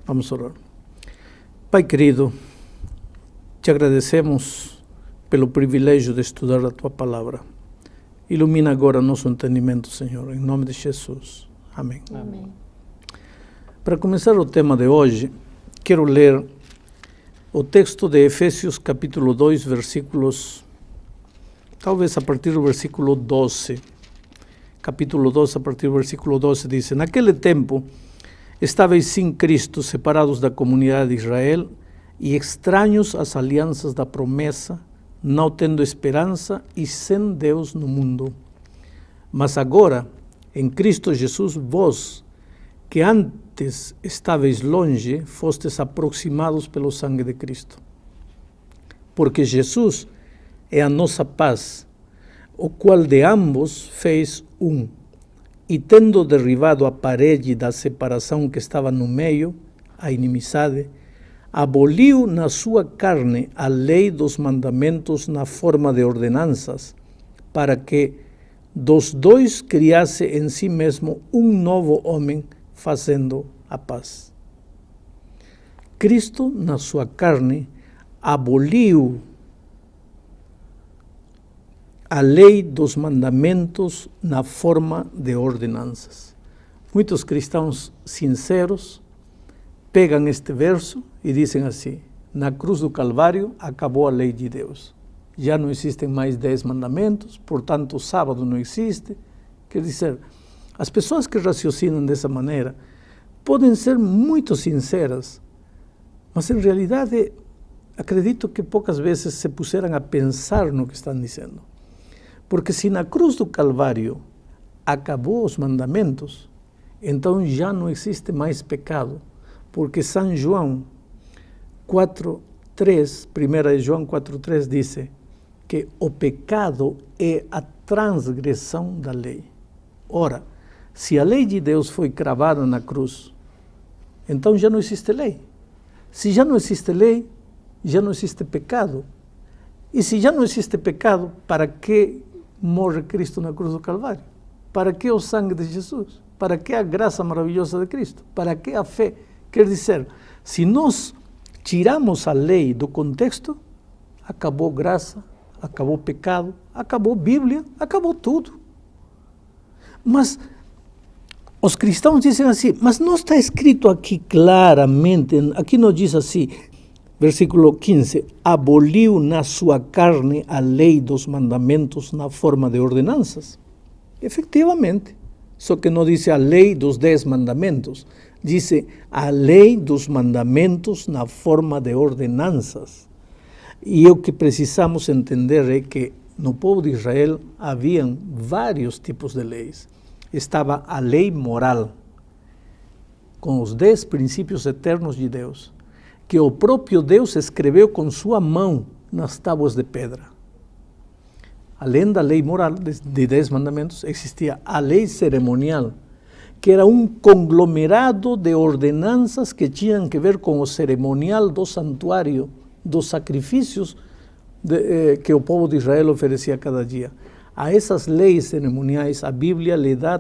Vamos orar. Pai querido, te agradecemos pelo privilégio de estudar a Tua Palavra. Ilumina agora nosso entendimento, Senhor, em nome de Jesus. Amém. Amém. Para começar o tema de hoje, quero ler o texto de Efésios capítulo 2, versículos, talvez a partir do versículo 12. Capítulo 2, a partir do versículo 12, diz: Naquele tempo, estáveis sem Cristo, separados da comunidade de Israel e estranhos às alianças da promessa, não tendo esperança e sem Deus no mundo. Mas agora, em Cristo Jesus, vós, que antes estáveis longe, fostes aproximados pelo sangue de Cristo. Porque Jesus é a nossa paz, o qual de ambos fez um, e tendo derribado a parede da separação que estava no meio, a inimizade, aboliu na sua carne a lei dos mandamentos na forma de ordenanças, para que dos dois criasse em si mesmo um novo homem, fazendo a paz. Cristo, na sua carne, aboliu a lei dos mandamentos na forma de ordenanças. Muitos cristãos sinceros pegam este verso e dizem assim: na cruz do Calvário acabou a lei de Deus. Já não existem mais 10 mandamentos, portanto o sábado não existe. Quer dizer, as pessoas que raciocinam dessa maneira podem ser muito sinceras, mas em realidade acredito que poucas vezes se puseram a pensar no que estão dizendo. Porque se na cruz do Calvário acabou os mandamentos, então já não existe mais pecado. Porque São João 4:3, 1 João 4:3 diz que o pecado é a transgressão da lei. Ora, se a lei de Deus foi cravada na cruz, então já não existe lei. Se já não existe lei, já não existe pecado. E se já não existe pecado, para que morre Cristo na cruz do Calvário? Para que o sangue de Jesus? Para que a graça maravilhosa de Cristo? Para que a fé? Quer dizer, se nós tiramos a lei do contexto, acabou graça, acabou pecado, acabou Bíblia, acabou tudo. Mas os cristãos dizem assim, mas não está escrito aqui claramente, aqui não diz assim, versículo 15, aboliu na sua carne a lei dos mandamentos na forma de ordenanças. Efectivamente, só que não diz a lei dos 10 mandamentos, diz a lei dos mandamentos na forma de ordenanças. E o que precisamos entender é que no povo de Israel haviam vários tipos de leis. Estava a lei moral, com os 10 princípios eternos de Deus, que o próprio Deus escreveu com sua mão nas tábuas de pedra. Além da lei moral de 10 mandamentos, existia a lei cerimonial, que era um conglomerado de ordenanças que tinham que ver com o cerimonial do santuário, dos sacrifícios que o povo de Israel oferecia cada dia. A essas leis cerimoniais, a Bíblia lhes dá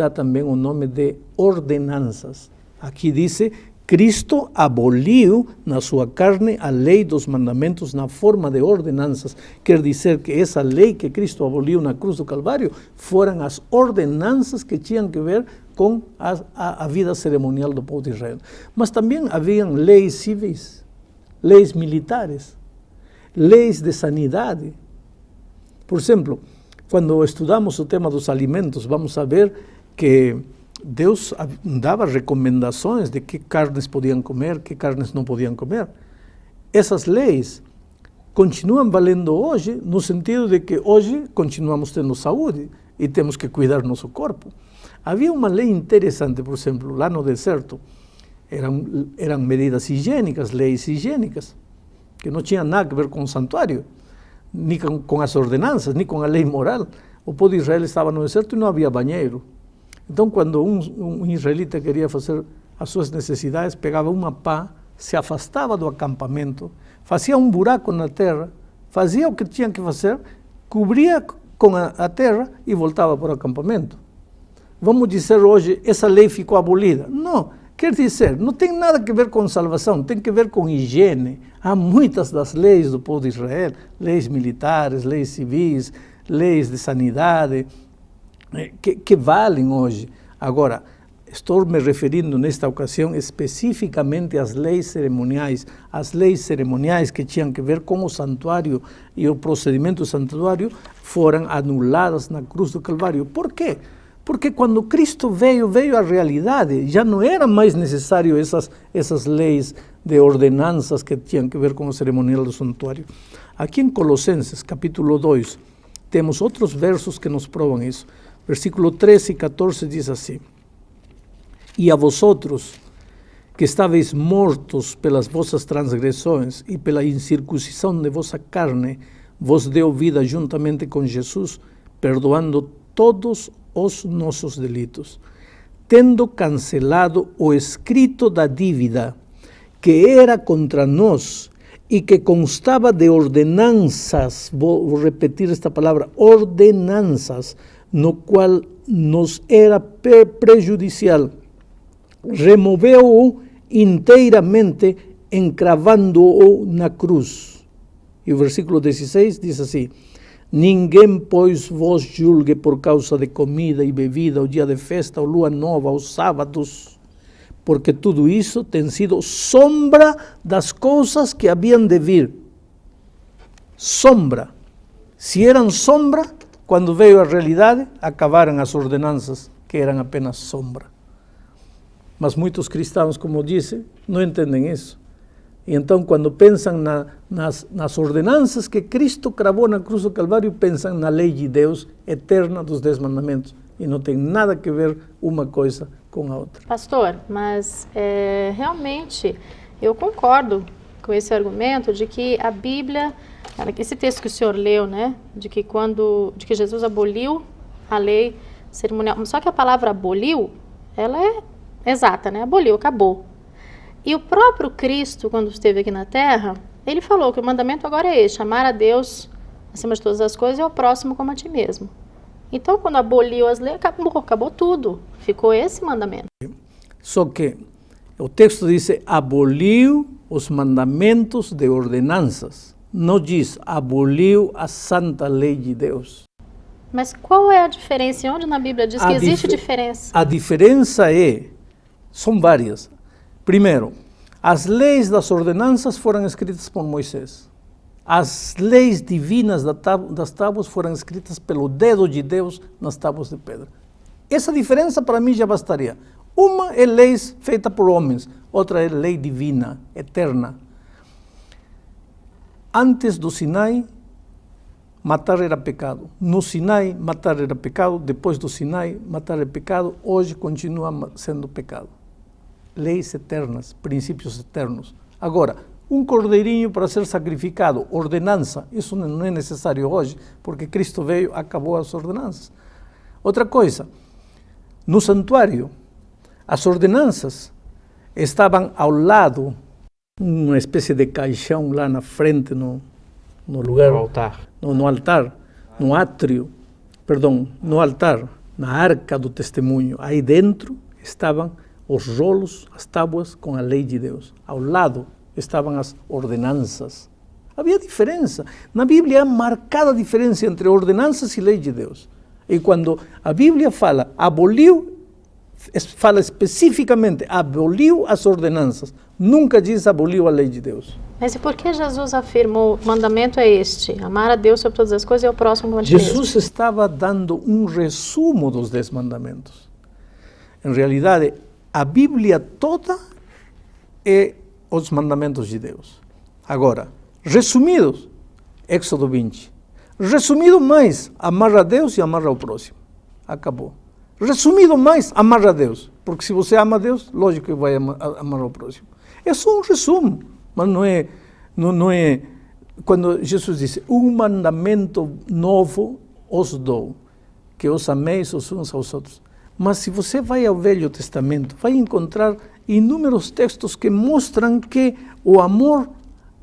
também o nome de ordenanças. Aqui diz: Cristo aboliu na sua carne a lei dos mandamentos na forma de ordenanças. Quer dizer que essa lei que Cristo aboliu na cruz do Calvário foram as ordenanças que tinham que ver com a vida cerimonial do povo de Israel. Mas também haviam leis civis, leis militares, leis de sanidade. Por exemplo, quando estudamos o tema dos alimentos, vamos a ver que Deus dava recomendações de que carnes podiam comer, que carnes não podiam comer. Essas leis continuam valendo hoje, no sentido de que hoje continuamos tendo saúde e temos que cuidar nosso corpo. Havia uma lei interessante, por exemplo, lá no deserto, eram medidas higiênicas, leis higiênicas, que não tinham nada a ver com o santuário, nem com as ordenanças, nem com a lei moral. O povo de Israel estava no deserto e não havia banheiro. Então, quando um israelita queria fazer as suas necessidades, pegava uma pá, se afastava do acampamento, fazia um buraco na terra, fazia o que tinha que fazer, cobria com a terra e voltava para o acampamento. Vamos dizer hoje, essa lei ficou abolida. Não, Quer dizer, não tem nada a ver com salvação, tem que ver com higiene. Há muitas das leis do povo de Israel, leis militares, leis civis, leis de sanidade, que valem hoje. Agora, estou me referindo nesta ocasião especificamente às leis cerimoniais que tinham que ver com o santuário e o procedimento do santuário foram anuladas na cruz do Calvário. Por quê? Porque quando Cristo veio a realidade, já não era mais necessário essas leis de ordenanças que tinham que ver com o cerimonial do santuário. Aqui em Colossenses, capítulo 2, temos outros versos que nos provam isso. Versículo 13 e 14 diz assim: E a vosotros, que estáveis mortos pelas vossas transgressões e pela incircuncisão de vossa carne, vos deu vida juntamente com Jesus, perdoando todos os nossos delitos, tendo cancelado o escrito da dívida que era contra nós e que constava de ordenanças, vou repetir esta palavra, ordenanças, no qual nos era prejudicial. Removeu-o inteiramente, encravando-o na cruz. E o versículo 16 diz assim: Ninguém, pois, vos julgue por causa de comida e bebida, o dia de festa, ou lua nova, os sábados, porque tudo isso tem sido sombra das coisas que haviam de vir. Sombra. Se eram sombra, quando veio a realidade, acabaram as ordenanças, que eram apenas sombra. Mas muitos cristãos, como disse, não entendem isso. E então, quando pensam nas ordenanças que Cristo cravou na cruz do Calvário, pensam na lei de Deus eterna dos 10 mandamentos. E não tem nada a ver uma coisa com a outra. Pastor, mas realmente eu concordo com esse argumento de que a Bíblia, esse texto que o senhor leu, né, de que Jesus aboliu a lei cerimonial, só que a palavra aboliu, ela é exata, né? Aboliu, acabou. E o próprio Cristo, quando esteve aqui na Terra, ele falou que o mandamento agora é esse: amar a Deus acima de todas as coisas e ao próximo como a ti mesmo. Então, quando aboliu as leis, acabou tudo. Ficou esse mandamento. Só que o texto diz: aboliu os mandamentos de ordenanças. Não diz: aboliu a santa lei de Deus. Mas qual é a diferença? E onde na Bíblia diz que existe diferença? A diferença são várias. Primeiro, as leis das ordenanças foram escritas por Moisés. As leis divinas das tábuas foram escritas pelo dedo de Deus nas tábuas de pedra. Essa diferença para mim já bastaria. Uma é lei feita por homens, outra é lei divina, eterna. Antes do Sinai, matar era pecado. No Sinai, matar era pecado. Depois do Sinai, matar é pecado. Hoje continua sendo pecado. Leis eternas, princípios eternos. Agora, um cordeirinho para ser sacrificado, ordenança, isso não é necessário hoje, porque Cristo veio, acabou as ordenanças. Outra coisa, no santuário, as ordenanças estavam ao lado, uma espécie de caixão lá na frente, no lugar... No altar. No altar, no átrio, perdão, no altar, na arca do testemunho. Aí dentro estavam os rolos, as tábuas com a lei de Deus. Ao lado estavam as ordenanças. Havia diferença. Na Bíblia há marcada diferença entre ordenanças e lei de Deus. E quando a Bíblia fala aboliu, fala especificamente aboliu as ordenanças. Nunca diz aboliu a lei de Deus. Mas e por que Jesus afirmou o mandamento é este: amar a Deus sobre todas as coisas e ao próximo como a ti mesmo? Jesus estava dando um resumo dos 10 mandamentos. Em realidade, a Bíblia toda é os mandamentos de Deus. Agora, resumidos, Éxodo 20. Resumido mais, amar a Deus e amar ao próximo. Acabou. Resumido mais, amar a Deus. Porque se você ama a Deus, lógico que vai amar ao próximo. É só um resumo, mas não é quando Jesus disse, um mandamento novo os dou, que os ameis os uns aos outros. Mas se você vai ao Velho Testamento, vai encontrar inúmeros textos que mostram que o amor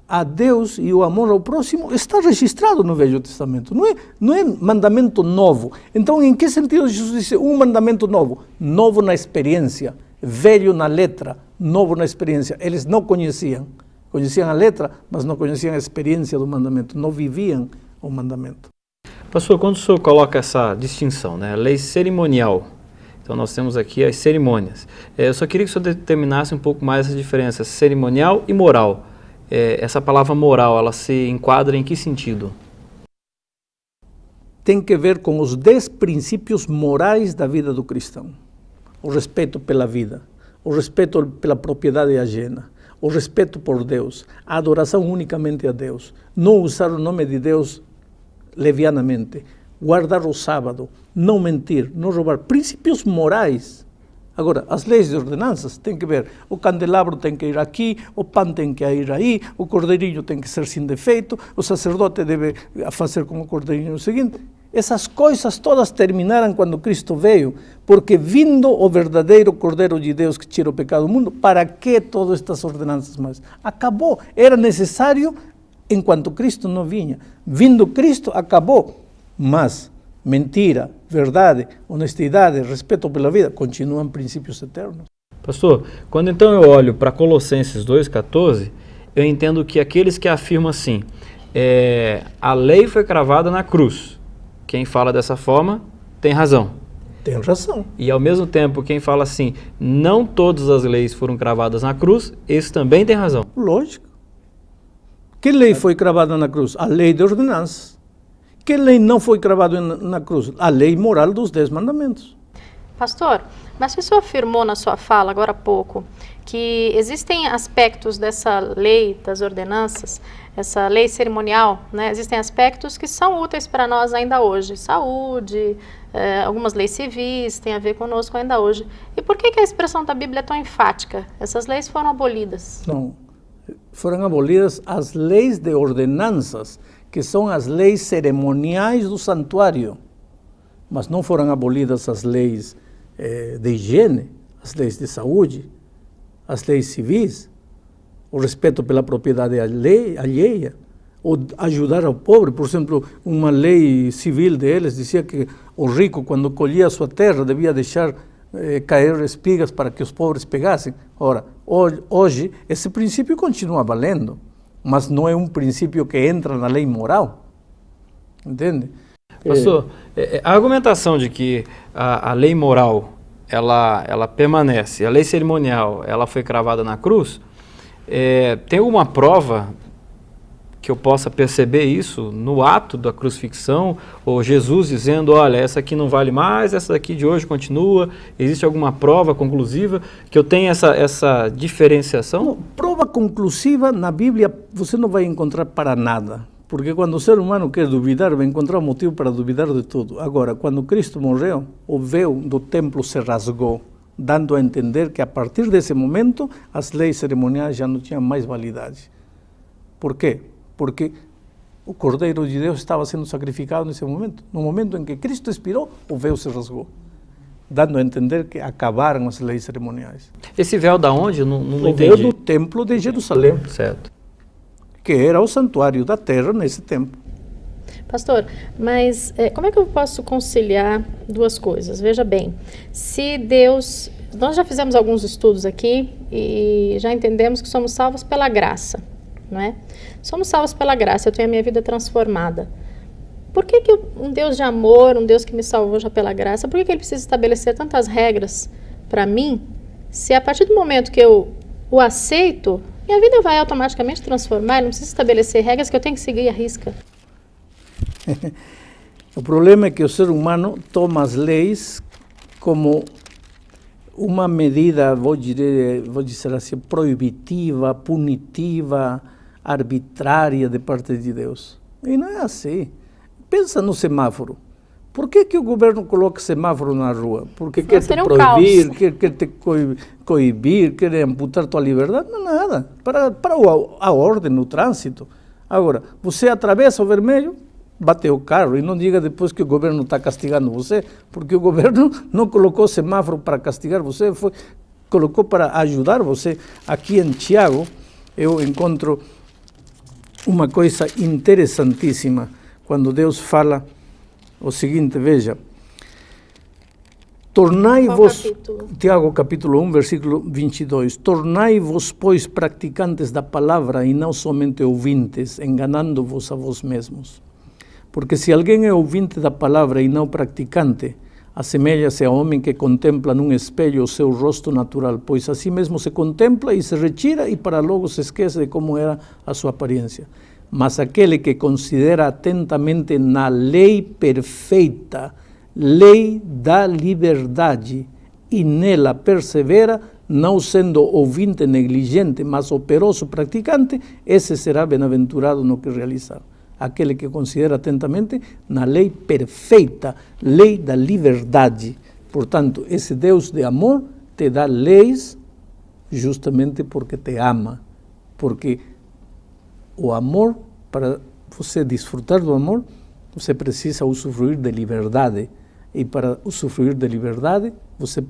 a Deus e o amor ao próximo está registrado no Velho Testamento. Não é mandamento novo. Então, em que sentido Jesus disse um mandamento novo? Novo na experiência. velho na letra, novo na experiência. Eles não conheciam a letra, mas não conheciam a experiência do mandamento, não viviam o mandamento. Pastor, quando o senhor coloca essa distinção, né, lei cerimonial, então nós temos aqui as cerimônias. Eu só queria que o senhor determinasse um pouco mais essa diferença, cerimonial e moral. Essa palavra moral, ela se enquadra em que sentido? Tem que ver com os 10 princípios morais da vida do cristão. O respeito pela vida, o respeito pela propriedade ajena, o respeito por Deus, a adoração unicamente a Deus, não usar o nome de Deus levianamente, guardar o sábado, não mentir, não roubar, princípios morais. Agora, as leis de ordenanças têm que ver, o candelabro tem que ir aqui, o pão tem que ir aí, o cordeirinho tem que ser sem defeito, o sacerdote deve fazer como o cordeirinho seguinte. Essas coisas todas terminaram quando Cristo veio, porque vindo o verdadeiro Cordeiro de Deus que tira o pecado do mundo, para que todas estas ordenanças mais? Acabou, era necessário enquanto Cristo não vinha. Vindo Cristo, acabou, mas mentira, verdade, honestidade, respeito pela vida, continuam princípios eternos. Pastor, quando então eu olho para Colossenses 2,14, eu entendo que aqueles que afirmam assim, a lei foi cravada na cruz. Quem fala dessa forma tem razão. Tem razão. E ao mesmo tempo, quem fala assim, não todas as leis foram cravadas na cruz, esse também tem razão. Lógico. Que lei foi cravada na cruz? A lei de ordenanças. Que lei não foi cravada na cruz? A lei moral dos 10 mandamentos. Pastor, mas o senhor afirmou na sua fala agora há pouco que existem aspectos dessa lei das ordenanças, essa lei cerimonial, né? Existem aspectos que são úteis para nós ainda hoje. Saúde, algumas leis civis têm a ver conosco ainda hoje. E por que a expressão da Bíblia é tão enfática? Essas leis foram abolidas. Não, foram abolidas as leis de ordenanças, que são as leis cerimoniais do santuário. Mas não foram abolidas as leis de higiene, as leis de saúde, as leis civis, o respeito pela propriedade alheia, ou ajudar ao pobre. Por exemplo, uma lei civil deles dizia que o rico, quando colhia a sua terra, devia deixar cair espigas para que os pobres pegassem. Ora, hoje, esse princípio continua valendo, mas não é um princípio que entra na lei moral. Entende? Pastor, a argumentação de que a lei moral ela permanece, a lei cerimonial ela foi cravada na cruz, tem alguma prova que eu possa perceber isso no ato da crucifixão, ou Jesus dizendo, olha, essa aqui não vale mais, essa daqui de hoje continua? Existe alguma prova conclusiva que eu tenha essa diferenciação? Não, prova conclusiva na Bíblia você não vai encontrar para nada. Porque quando o ser humano quer duvidar, vai encontrar um motivo para duvidar de tudo. Agora, quando Cristo morreu, o véu do templo se rasgou, dando a entender que a partir desse momento, as leis cerimoniais já não tinham mais validade. Por quê? Porque o Cordeiro de Deus estava sendo sacrificado nesse momento. No momento em que Cristo expirou, o véu se rasgou, dando a entender que acabaram as leis cerimoniais. Esse véu da onde? Não o véu do templo de Jerusalém. Certo. Que era o santuário da terra nesse tempo. Pastor, mas como é que eu posso conciliar duas coisas? Veja bem, se Deus... Nós já fizemos alguns estudos aqui e já entendemos que somos salvos pela graça, não é? Somos salvos pela graça, eu tenho a minha vida transformada. Por que um Deus de amor, um Deus que me salvou já pela graça, por que ele precisa estabelecer tantas regras para mim, se a partir do momento que eu o aceito, minha vida vai automaticamente transformar, eu não preciso estabelecer regras que eu tenho que seguir à risca? O problema é que o ser humano toma as leis como uma medida, vou dizer assim, proibitiva, punitiva, arbitrária de parte de Deus. E não é assim. Pensa no semáforo. Por que o governo coloca semáforo na rua? Porque quer te proibir, quer te coibir, quer amputar tua liberdade? Não, nada. Para a ordem, no trânsito. Agora, você atravessa o vermelho, bateu o carro, e não diga depois que o governo está castigando você, porque o governo não colocou semáforo para castigar você, colocou para ajudar você. Aqui em Tiago, eu encontro uma coisa interessantíssima, quando Deus fala o seguinte, veja, Tornai-vos, capítulo? Tiago capítulo 1, versículo 22, tornai-vos, pois, praticantes da palavra e não somente ouvintes, enganando-vos a vós mesmos. Porque se alguém é ouvinte da palavra e não praticante, assemelha-se a homem que contempla num espelho o seu rosto natural, pois assim mesmo se contempla e se retira e para logo se esquece de como era a sua aparência. Mas aquele que considera atentamente na lei perfeita, lei da liberdade, e nela persevera, não sendo ouvinte negligente, mas operoso praticante, esse será bem-aventurado no que realizar. Aquele que considera atentamente na lei perfeita, lei da liberdade. Portanto, esse Deus de amor te dá leis justamente porque te ama. Porque o amor, para você desfrutar do amor, você precisa usufruir de liberdade. E para usufruir de liberdade, você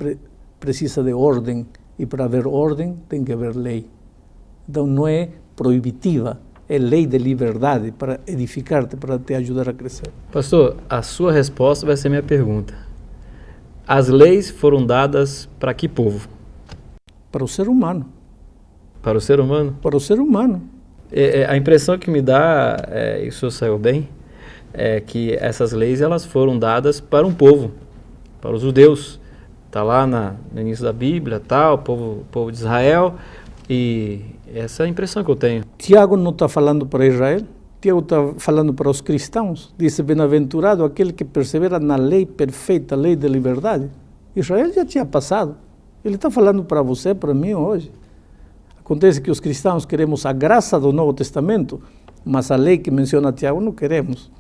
precisa de ordem. E para haver ordem, tem que haver lei. Então não é proibitiva, é lei de liberdade para edificar-te, para te ajudar a crescer. Pastor, a sua resposta vai ser minha pergunta. As leis foram dadas para que povo? Para o ser humano. Para o ser humano? Para o ser humano. A impressão que me dá, e o senhor saiu bem, é que essas leis elas foram dadas para um povo, para os judeus. Está lá no início da Bíblia, o povo de Israel, e essa é a impressão que eu tenho. Tiago não está falando para Israel, Tiago está falando para os cristãos. Diz, bem-aventurado aquele que persevera na lei perfeita, lei da liberdade. Israel já tinha passado. Ele está falando para você, para mim hoje. Acontece que os cristãos queremos a graça do Novo Testamento, mas a lei que menciona Tiago não queremos.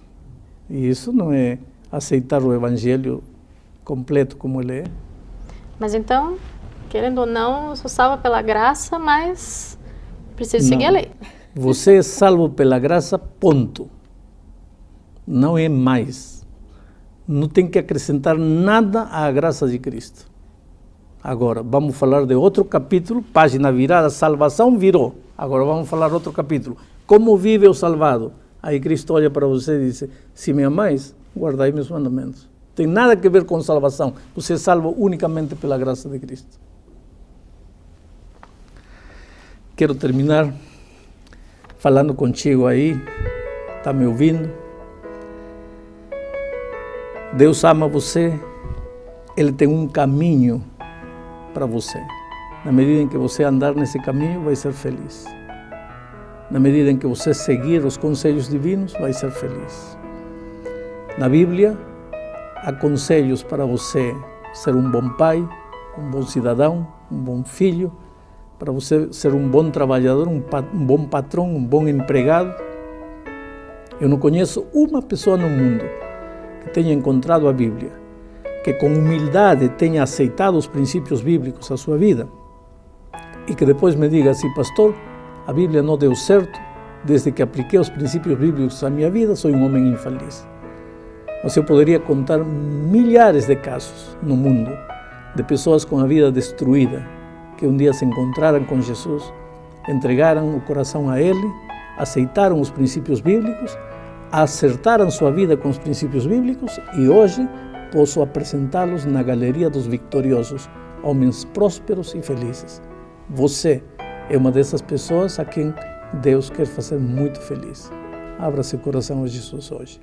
E isso não é aceitar o Evangelho completo como ele é. Mas então, querendo ou não, eu sou salva pela graça, mas preciso seguir a lei. Você é salvo pela graça, ponto. Não é mais. Não tem que acrescentar nada à graça de Cristo. Agora, vamos falar de outro capítulo, página virada, salvação virou. Agora vamos falar outro capítulo. Como vive o salvado? Aí Cristo olha para você e diz, se me amais, guardai meus mandamentos. Tem nada a ver com salvação. Você é salvo unicamente pela graça de Cristo. Quero terminar falando contigo aí. Está me ouvindo? Deus ama você. Ele tem um caminho para você. Na medida em que você andar nesse caminho, vai ser feliz. Na medida em que você seguir os conselhos divinos, vai ser feliz. Na Bíblia, há conselhos para você ser um bom pai, um bom cidadão, um bom filho, para você ser um bom trabalhador, um bom patrão, um bom empregado. Eu não conheço uma pessoa no mundo que tenha encontrado a Bíblia, que com humildade tenha aceitado os princípios bíblicos à sua vida e que depois me diga assim, pastor, a Bíblia não deu certo, desde que apliquei os princípios bíblicos à minha vida, sou um homem infeliz. Mas eu poderia contar milhares de casos no mundo de pessoas com a vida destruída, que um dia se encontraram com Jesus, entregaram o coração a Ele, aceitaram os princípios bíblicos, acertaram sua vida com os princípios bíblicos e hoje posso apresentá-los na galeria dos vitoriosos, homens prósperos e felizes. Você é uma dessas pessoas a quem Deus quer fazer muito feliz. Abra seu coração a Jesus hoje.